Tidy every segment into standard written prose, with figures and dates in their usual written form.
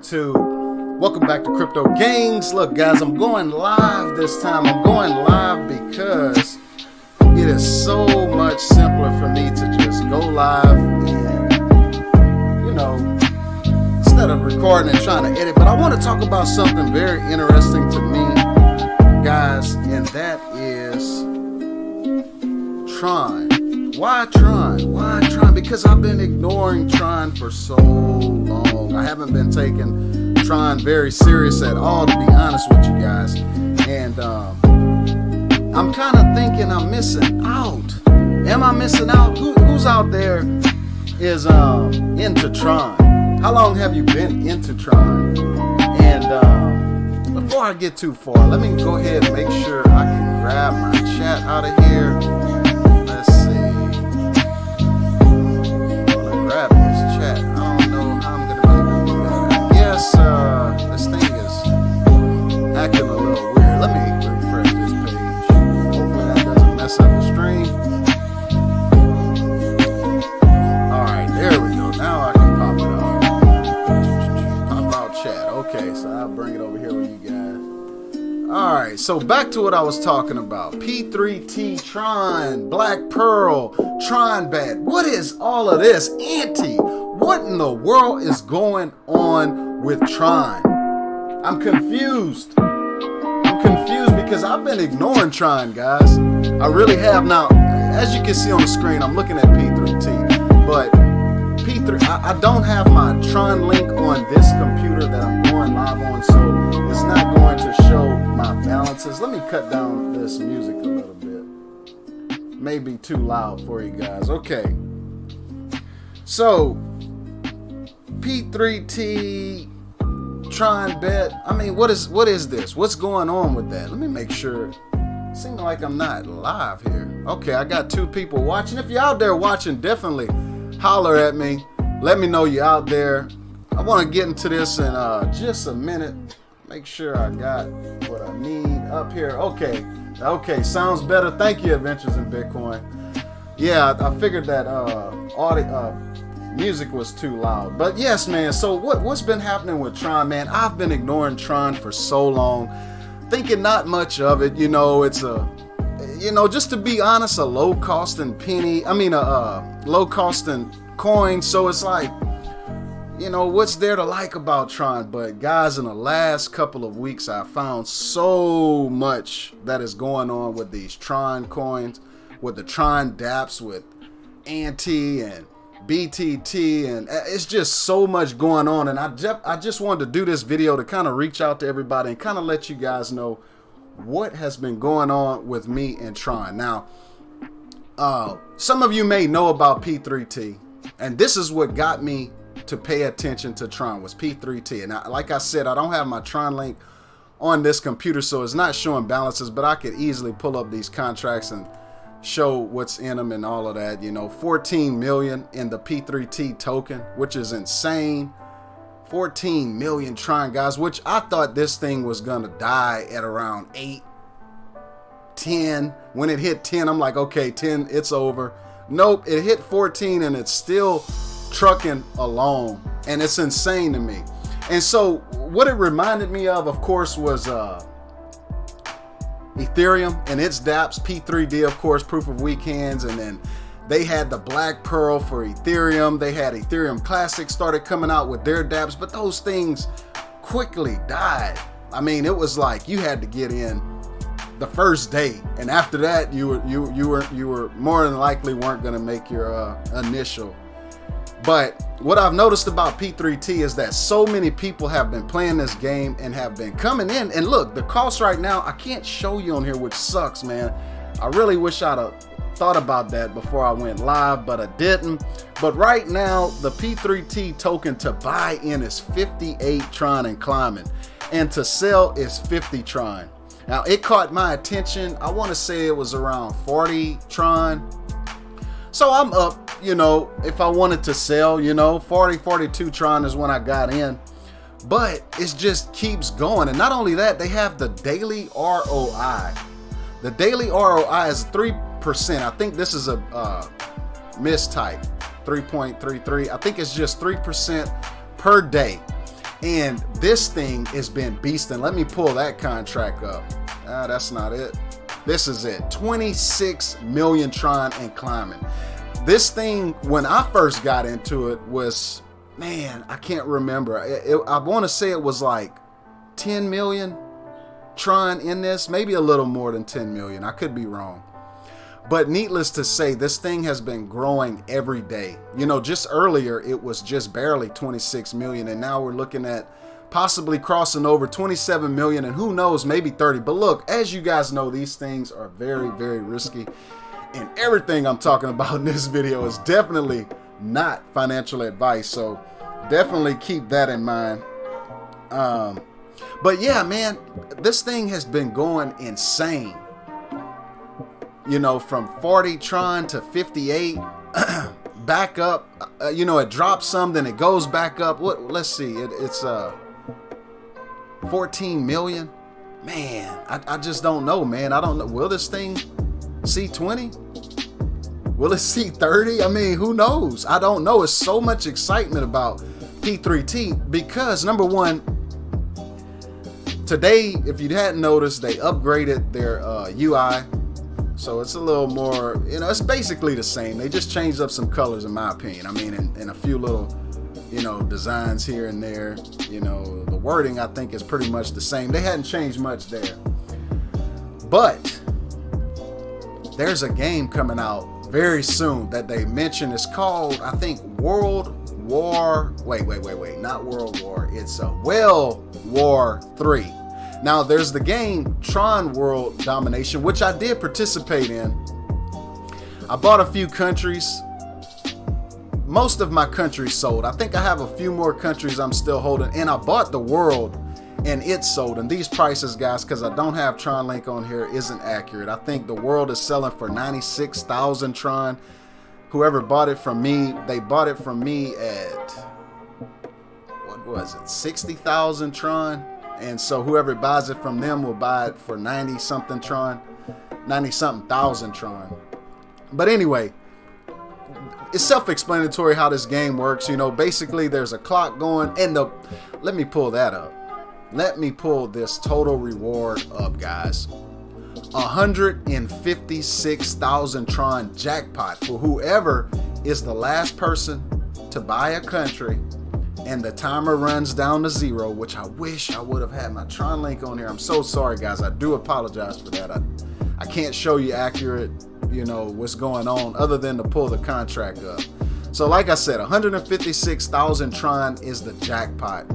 YouTube? Welcome back to Crypto Gangs. Look guys, I'm going live this time. I'm going live because it is so much simpler for me to just go live and, you know, instead of recording and trying to edit. But I want to talk about something very interesting to me, guys, and that is Tron. Why Tron? Why Tron? Because I've been ignoring Tron for so long. I haven't been taking Tron very serious at all, to be honest with you guys. And I'm kind of thinking I'm missing out. Am I missing out? Who's out there is into Tron? How long have you been into Tron? And before I get too far, let me go ahead and make sure I can grab my chat out of here. Let's see. Grab this chat. I don't know how I'm gonna be able to do that. I guess this thing is acting a little weird. Let me refresh this page. Hopefully that doesn't mess up the stream. Alright, there we go. Now I can pop it out. Pop out chat. Okay, so I'll bring it over here with you guys. Alright, so back to what I was talking about. P3T, Tron, BlackPearl, TronBet. What is all of this? What in the world is going on with Tron? I'm confused. I'm confused because I've been ignoring Tron, guys. I really have. Now, as you can see on the screen, I'm looking at P3T, but I don't have my Tron link on this computer that I'm going live on, so it's not going to show my balances. Let me cut down this music a little bit. Maybe too loud for you guys. Okay. So, P3T, TronBet. I mean, what is this? What's going on with that? Let me make sure. Seems like I'm not live here. Okay, I got 2 people watching. If you're out there watching, definitely holler at me. Let me know you're out there. I want to get into this in just a minute. Make sure I got what I need up here. Okay, sounds better. Thank you, Adventures in Bitcoin. Yeah, I figured that music was too loud. But yes, man, so what's been happening with Tron, man? I've been ignoring Tron for so long, thinking not much of it. You know, it's just to be honest, a low cost and low cost and coin. So it's like, you know, what's there to like about Tron? But guys, in the last couple of weeks, I found so much that is going on with these Tron coins, with the Tron dApps, with Anti and BTT, and it's just so much going on. And I just wanted to do this video to kind of reach out to everybody and kind of let you guys know what has been going on with me and Tron. Now, some of you may know about P3T, and this is what got me to pay attention to Tron, was P3T. And like I said, I don't have my Tron link on this computer, so it's not showing balances, but I could easily pull up these contracts and show what's in them and all of that. You know, 14 million in the P3T token, which is insane. 14 million Tron, guys, which I thought this thing was gonna die at around 8, 10. When it hit 10, I'm like, okay, 10, it's over. Nope, it hit 14 and it's still trucking along, and it's insane to me. And so what it reminded me of course, was Ethereum and its dApps, P3D, of course, proof of weak hands, and then they had the BlackPearl for Ethereum. They had Ethereum Classic started coming out with their dApps, but those things quickly died. I mean, it was like you had to get in the first day, and after that, you were more than likely weren't going to make your initial. But what I've noticed about P3T is that so many people have been playing this game and have been coming in. And look, the cost right now, I can't show you on here, which sucks, man. I really wish I'd have thought about that before I went live, but I didn't. But right now, the P3T token to buy in is 58 Tron and climbing, and to sell is 50 Tron. Now, it caught my attention. I want to say it was around 40 Tron. So I'm up, you know, if I wanted to sell, you know, 40, 42 Tron is when I got in. But it just keeps going. And not only that, they have the daily ROI. The daily ROI is 3%. I think this is a mistype, 3.33. I think it's just 3% per day. And this thing has been beasting. Let me pull that contract up. That's not it. This is it. 26 million Tron and climbing. This thing, when I first got into it, was, man, I can't remember. I want to say it was like 10 million Tron in this, maybe a little more than 10 million. I could be wrong. But needless to say, this thing has been growing every day. You know, just earlier, it was just barely 26 million. And now we're looking at possibly crossing over 27 million. And who knows, maybe 30. But look, as you guys know, these things are very, very risky. And everything I'm talking about in this video is definitely not financial advice. So definitely keep that in mind. But yeah, man, this thing has been going insane. You know, from 40 Tron to 58, back up. You know, it drops some, then it goes back up. What? Let's see. It's 14 million. Man, I just don't know, man. I don't know. Will this thing see 20? Will it see 30? I mean, who knows? I don't know. It's so much excitement about P3T because, number one, today, if you hadn't noticed, they upgraded their UI. So it's a little more, you know, it's basically the same. They just changed up some colors, in my opinion. I mean, and a few little, you know, designs here and there. You know, the wording, I think, is pretty much the same. They hadn't changed much there. But there's a game coming out very soon that they mentioned. It's called, I think, World War. Wait. Not World War. It's a Well War 3. Now, there's the game Tron World Domination, which I did participate in. I bought a few countries. Most of my countries sold. I think I have a few more countries I'm still holding. And I bought the world, and it sold. And these prices, guys, because I don't have Tron Link on here, isn't accurate. I think the world is selling for 96,000 Tron. Whoever bought it from me, they bought it from me at, what was it, 60,000 Tron. And so whoever buys it from them will buy it for 90-something Tron, 90-something thousand Tron. But anyway, it's self-explanatory how this game works. You know, basically there's a clock going, and let me pull that up. Let me pull this total reward up, guys. 156,000 Tron jackpot for whoever is the last person to buy a country. And the timer runs down to 0, which I wish I would have had my Tron Link on here. I'm so sorry, guys. I do apologize for that. I can't show you accurate, you know, what's going on other than to pull the contract up. So like I said, 156,000 Tron is the jackpot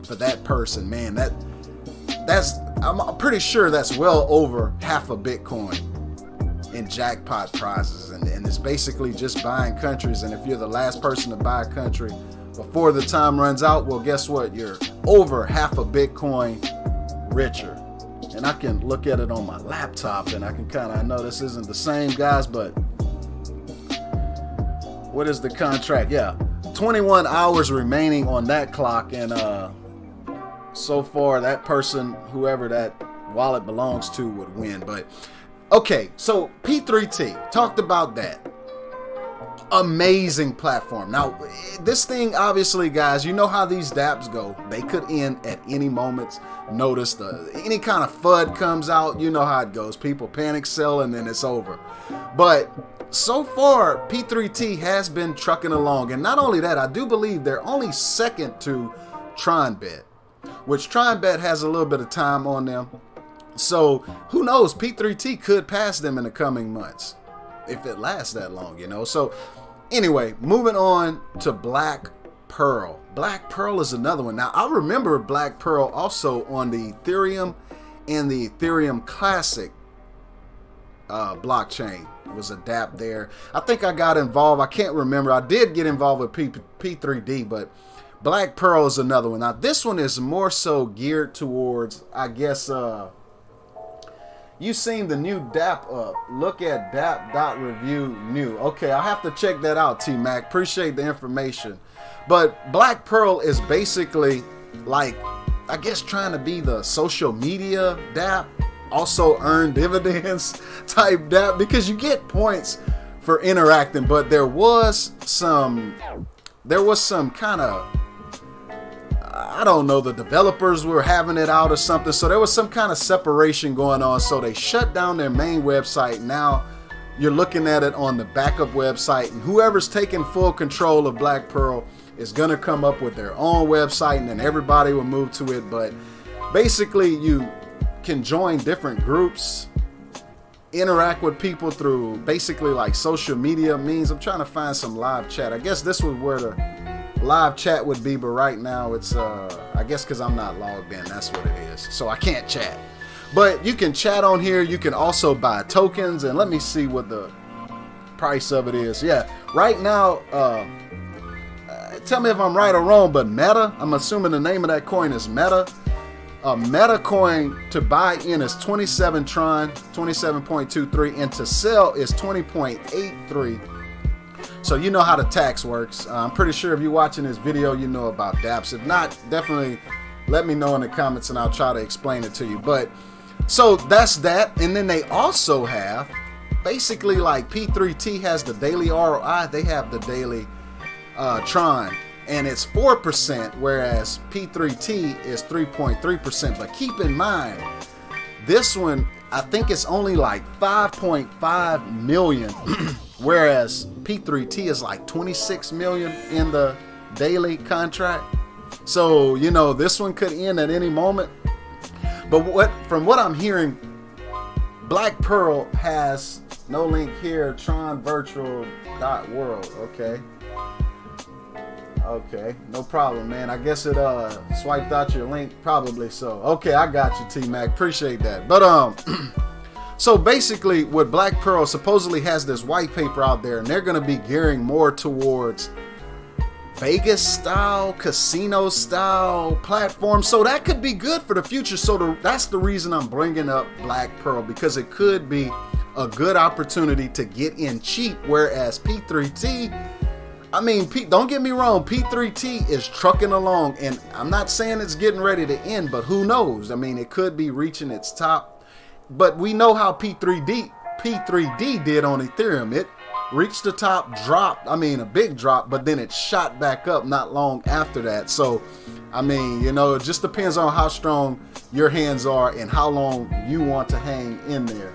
for that person. Man, I'm pretty sure that's well over half a Bitcoin in jackpot prizes. And it's basically just buying countries. And if you're the last person to buy a country before the time runs out, well, guess what? You're over half a Bitcoin richer. And I can look at it on my laptop, and I can kind of, I know this isn't the same, guys, but what is the contract? Yeah, 21 hours remaining on that clock, and so far that person, whoever that wallet belongs to, would win. But okay, so P3T, talked about that. Amazing platform. Now, this thing, obviously, guys, you know how these dApps go. They could end at any moment's notice. Any kind of FUD comes out, you know how it goes. People panic sell, and then it's over. But so far, P3T has been trucking along. And not only that, I do believe they're only second to TronBet, which TronBet has a little bit of time on them. So who knows? P3T could pass them in the coming months, if it lasts that long, you know. So anyway, moving on to BlackPearl. BlackPearl is another one. Now, I remember BlackPearl also on the Ethereum and the Ethereum Classic blockchain. It was a dApp there. I think I got involved. I can't remember. I did get involved with P3D, but BlackPearl is another one. Now, this one is more so geared towards, I guess, you've seen the new dApp up. Look at dApp.review new. Okay, I'll have to check that out, T-Mac. Appreciate the information. But BlackPearl is basically like, I guess, trying to be the social media dApp. Also earn dividends type dApp, because you get points for interacting. But there was some kind of, I don't know, the developers were having it out or something. So there was some kind of separation going on. So they shut down their main website. Now you're looking at it on the backup website, and whoever's taking full control of BlackPearl is going to come up with their own website, and then everybody will move to it. But basically, you can join different groups, interact with people through basically like social media means. I'm trying to find some live chat. I guess this was where the live chat would be, but right now it's I guess because I'm not logged in, that's what it is, so I can't chat. But you can chat on here. You can also buy tokens, and let me see what the price of it is. Yeah, right now, tell me if I'm right or wrong, but Meta, I'm assuming the name of that coin is Meta. A Meta coin to buy in is 27 Tron, 27.23, and to sell is 20.83. So you know how the tax works. I'm pretty sure if you're watching this video, you know about dApps. If not, definitely let me know in the comments and I'll try to explain it to you. But so that's that. And then they also have basically like P3T has the daily ROI. They have the daily Tron, and it's 4%, whereas P3T is 3.3%. But keep in mind, this one, I think it's only like 5.5 million, whereas P3T is like 26 million in the daily contract. So, you know, this one could end at any moment. But from what I'm hearing, BlackPearl has no link here, tronvirtual.world. Okay, no problem, man. I guess it swiped out your link, probably so. Okay, I got you, T-Mac. Appreciate that. But so basically, what BlackPearl supposedly has this white paper out there, and they're going to be gearing more towards Vegas style, casino style platform. So that could be good for the future. So that's the reason I'm bringing up BlackPearl, because it could be a good opportunity to get in cheap. Whereas P3T, I mean, don't get me wrong, P3T is trucking along, and I'm not saying it's getting ready to end, but who knows? I mean, it could be reaching its top. But we know how P3D did on Ethereum. It reached the top, dropped, I mean, a big drop, but then it shot back up not long after that. So, I mean, you know, it just depends on how strong your hands are and how long you want to hang in there.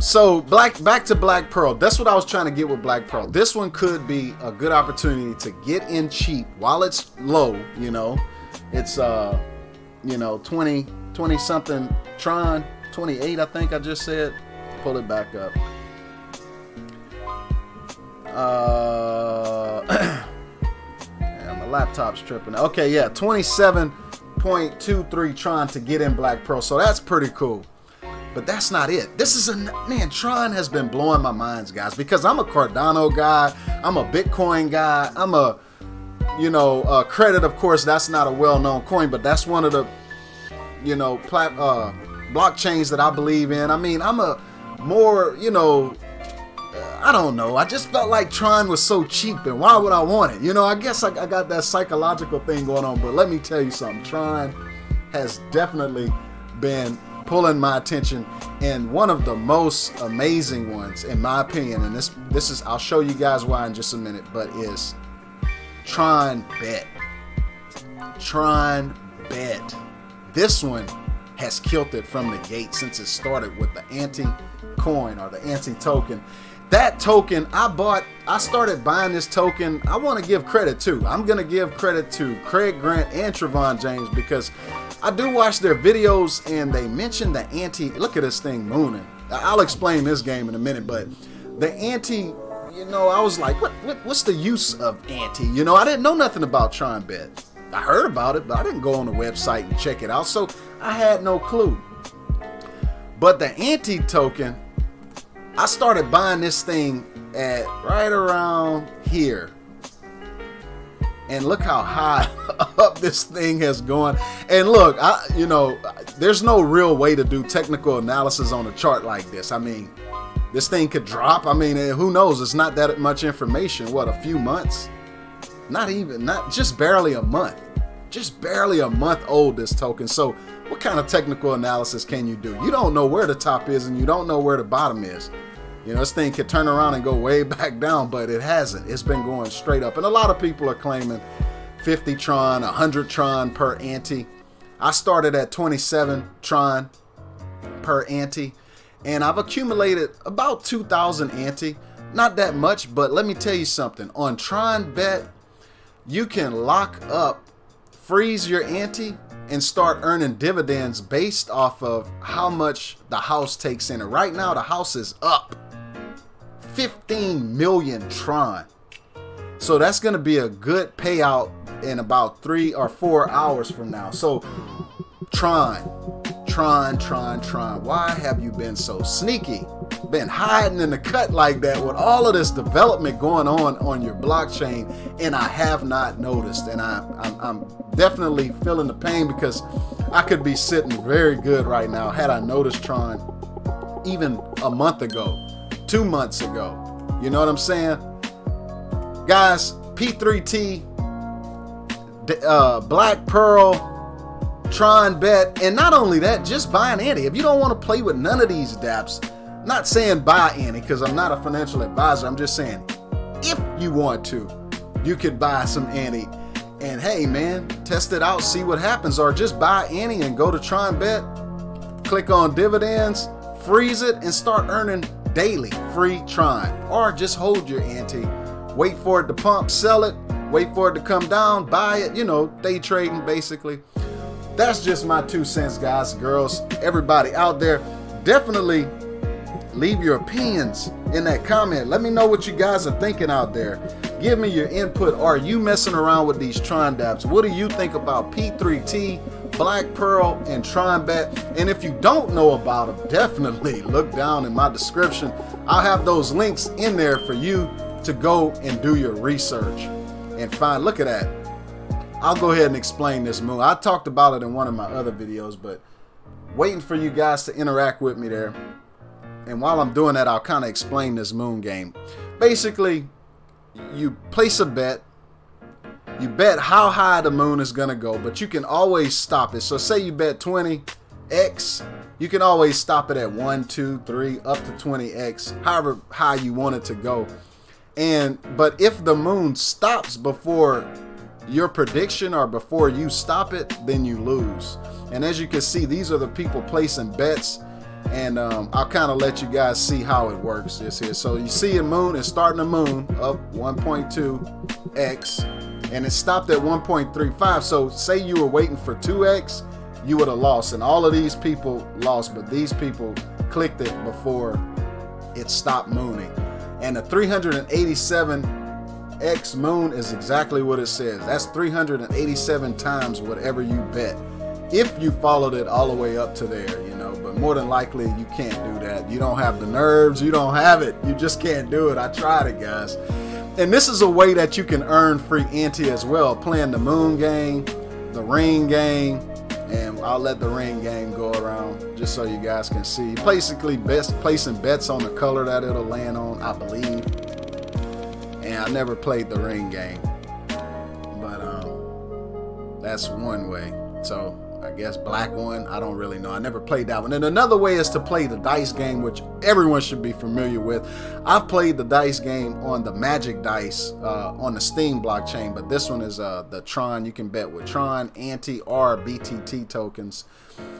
So back to BlackPearl. That's what I was trying to get with BlackPearl. This one could be a good opportunity to get in cheap while it's low. You know, it's you know, 20 something Tron, 28 I think I just said. Pull it back up. Yeah, my laptop's tripping. Okay, yeah, 27.23 Tron to get in BlackPearl. So that's pretty cool. But that's not it. This is man, Tron has been blowing my minds, guys, because I'm a Cardano guy, I'm a Bitcoin guy, I'm a, you know, Credit, of course, that's not a well-known coin, but that's one of the, you know, blockchains that I believe in. I mean, I'm a more, you know, I don't know. I just felt like Tron was so cheap, and why would I want it? You know, I guess I got that psychological thing going on, but let me tell you something. Tron has definitely been pulling my attention, and one of the most amazing ones, in my opinion, and this is, I'll show you guys why in just a minute, but is TronBet. TronBet. This one has killed it from the gate since it started with the anti-coin or the anti-token. That token I started buying this token. I want to give credit to. I'm going to give credit to Craig Grant and Trevon James, because I do watch their videos and they mention the look at this thing mooning. I'll explain this game in a minute, but the you know, I was like, what's the use of You know, I didn't know nothing about TronBet. I heard about it, but I didn't go on the website and check it out, so I had no clue. But the token, I started buying this thing at right around here. And look how high up this thing has gone. And look, you know, there's no real way to do technical analysis on a chart like this. I mean, this thing could drop. I mean, who knows? It's not that much information. What, a few months? Just barely a month. Just barely a month old, this token. So what kind of technical analysis can you do? You don't know where the top is and you don't know where the bottom is. You know, this thing could turn around and go way back down, but it hasn't. It's been going straight up. And a lot of people are claiming 50 Tron, 100 Tron per ante. I started at 27 Tron per ante, and I've accumulated about 2,000 ante. Not that much, but let me tell you something. On TronBet, you can lock up, freeze your ante, and start earning dividends based off of how much the house takes in. And right now, the house is up 15 million Tron. So that's going to be a good payout in about 3 or 4 hours from now. So Tron, why have you been so sneaky? Been hiding in the cut like that with all of this development going on your blockchain, and I have not noticed. And I'm definitely feeling the pain, because I could be sitting very good right now had I noticed Tron even a month ago, 2 months ago. You know what I'm saying? Guys, P3T, BlackPearl, TronBet, and not only that, just buy an ante. If you don't want to play with none of these dApps, not saying buy ante because I'm not a financial advisor, I'm just saying if you want to, you could buy some ante. And hey man, test it out, see what happens. Or just buy ante and go to TronBet, click on dividends, freeze it, and start earning daily free Tron. Or just hold your ante, wait for it to pump, sell it, wait for it to come down, buy it, you know, day trading basically. That's just my 2 cents, guys, girls, everybody out there. Definitely leave your opinions in that comment. Let me know what you guys are thinking out there. Give me your input. Are you messing around with these Tron dApps? What do you think about P3T, BlackPearl, and TronBet? And if you don't know about them, definitely look down in my description. I'll have those links in there for you to go and do your research and find. Look at that. I'll go ahead and explain this moon. I talked about it in one of my other videos, but waiting for you guys to interact with me there. And while I'm doing that, I'll kind of explain this moon game. Basically, you place a bet. You bet how high the moon is going to go, but you can always stop it. So say you bet 20x, you can always stop it at 1, 2, 3, up to 20x, however high you want it to go. But if the moon stops before your prediction or before you stop it, then you lose. And as you can see, these are the people placing bets, and I'll kind of let you guys see how it works just here. So you see a moon, it's starting a moon up 1.2x, and it stopped at 1.35. So say you were waiting for 2x, you would have lost, and all of these people lost, but these people clicked it before it stopped mooning. And the 387x moon is exactly what it says. That's 387 times whatever you bet, if you followed it all the way up to there, you know. But more than likely you can't do that. You don't have the nerves, you don't have it, you just can't do it. I tried it, guys. And this is a way that you can earn free ante as well, playing the moon game, the ring game, and I'll let the ring game go around just so you guys can see. Basically placing bets on the color that it'll land on, I believe. And I never played the ring game, but that's one way. So I guess black one, I don't really know. I never played that one. And another way is to play the dice game, which everyone should be familiar with. I've played the dice game on the Magic Dice on the Steam blockchain, but this one is the Tron. You can bet with Tron, Ante, or BTT tokens.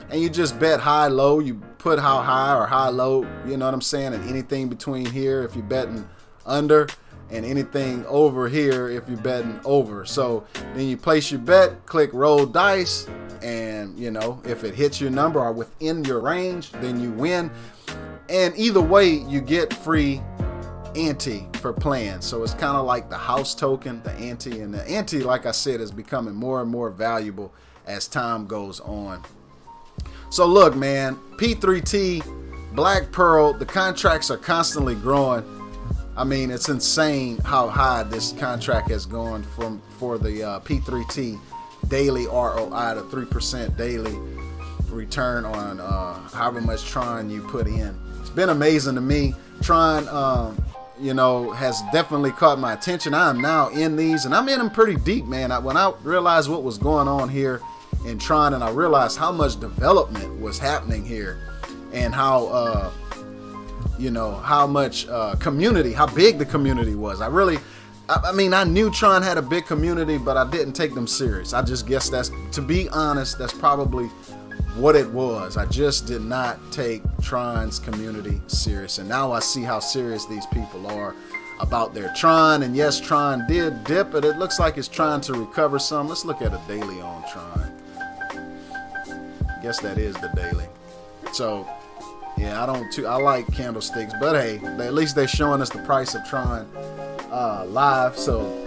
And you just bet high, low. You put how high or high, low, you know what I'm saying? And anything between here if you're betting under, and anything over here if you're betting over. So then you place your bet, click roll dice, and you know, if it hits your number or within your range, then you win. And either way, you get free ante for playing. So it's kind of like the house token, the ante, and the ante, like I said, is becoming more and more valuable as time goes on. So look, man, P3T, BlackPearl, the contracts are constantly growing. I mean, it's insane how high this contract has gone for the P3T Daily ROI, the 3% daily return on however much Tron you put in. It's been amazing to me. Tron, you know, has definitely caught my attention. I am now in these, and I'm in them pretty deep, man. When I realized what was going on here in Tron, and I realized how much development was happening here, and how you know, how much community, how big the community was. I really, I mean, I knew Tron had a big community, but I didn't take them serious. I just guess that's, to be honest, that's probably what it was. I just did not take Tron's community serious. And now I see how serious these people are about their Tron. And yes, Tron did dip, but it looks like it's trying to recover some. Let's look at a daily on Tron. I guess that is the daily. So yeah, I like candlesticks, but hey, at least they're showing us the price of Tron live, so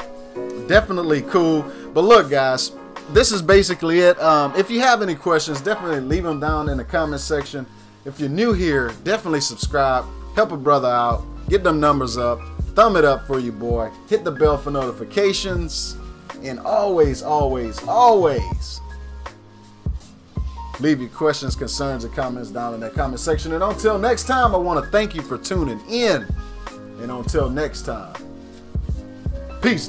definitely cool. But look, guys, this is basically it. If you have any questions, definitely leave them down in the comment section. If you're new here, definitely subscribe, help a brother out, get them numbers up, thumb it up for you, boy, hit the bell for notifications, and always, always, always leave your questions, concerns, and comments down in that comment section. And until next time, I want to thank you for tuning in. And until next time, peace.